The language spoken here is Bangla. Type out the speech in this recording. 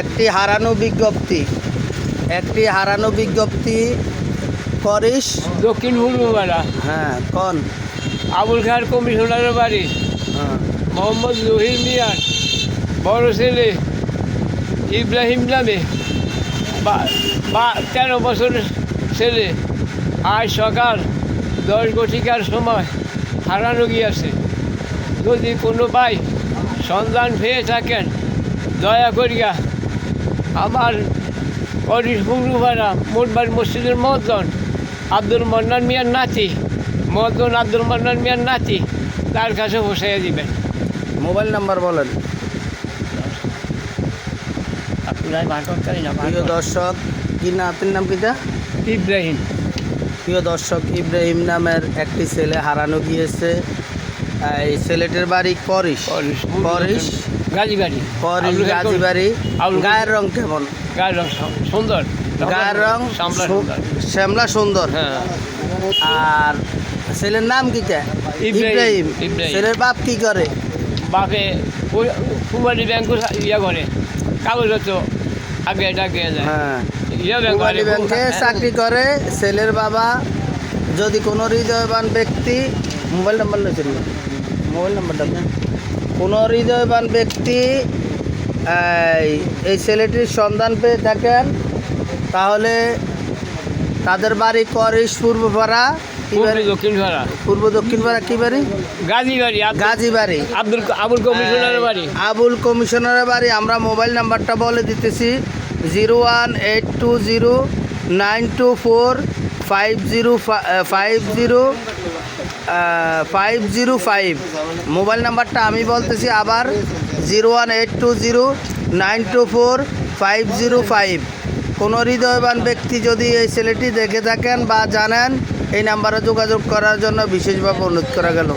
একটি হারানো বিজ্ঞপ্তি করিস। দক্ষিণ ফুলবাড়া, হ্যাঁ কোন? আবুল খায়ের কমিশনারের বাড়ি, হ্যাঁ মোহাম্মদ জহির মিয়ার বড় ছেলে ইব্রাহিম নামে 13 বছরের ছেলে আজ সকাল 10 ঘটিকার সময় হারানো গিয়েছে। যদি কোনো ভাই সন্ধান পেয়ে থাকেন দয়া করিয়া আমার করিস ফুলবাড়া মোটবাড়ি মসজিদের মদন আব্দুল মান্নান মিয়ার নাতি, আব্দুল মান্নান মিয়ার নাতি, তার কাছে বসাইয়া দিবেন। মোবাইল নাম্বার বলেন। প্রিয় দর্শক, কি না আপনার নাম কিটা? ইব্রাহিম। প্রিয় দর্শক, ইব্রাহিম নামের একটি ছেলে হারানো গিয়েছে। এই ছেলেটির বাড়ি করিস গাজীবাড়ি। গাজীবাড়ি। গায়ের রং কেমন? গায়ের রং সুন্দর, গায়ের রং সুন্দর, শ্যামলা সুন্দর। হ্যাঁ। আর ছেলের নাম কিটা? ইব্রাহিম। ছেলের বাপ কি করে? বাপে ওই কুমারী ব্যাংক ইয়ে করে, কাগজপত্র আগে ডাকে যায়। হ্যাঁ, ইয়ে কুমারী ব্যাংকে চাকরি করে। ছেলের বাবা যদি কোনো হৃদয়বান ব্যক্তি, মোবাইল নাম্বার লইছেন না, মোবাইল নাম্বারটা কোনো হৃদয়বান ব্যক্তি এই ছেলেটির সন্ধান পেয়ে থাকেন তাহলে তাদের বাড়ি করিস পূর্বপাড়া, পূর্ব দক্ষিণ পাড়া, কি বাড়ি? গাজীবাড়ি। আবুল কমিশনারের বাড়ি। আমরা মোবাইল নাম্বারটা বলে দিতেছি 01820500505। মোবাইল নাম্বারটা আমি বলতেছি আবার 01820924505। কোনো হৃদয়বান ব্যক্তি যদি এই ছেলেটি দেখে থাকেন বা জানেন, এই নাম্বারে যোগাযোগ করার জন্য বিশেষভাবে অনুরোধ করা গেল।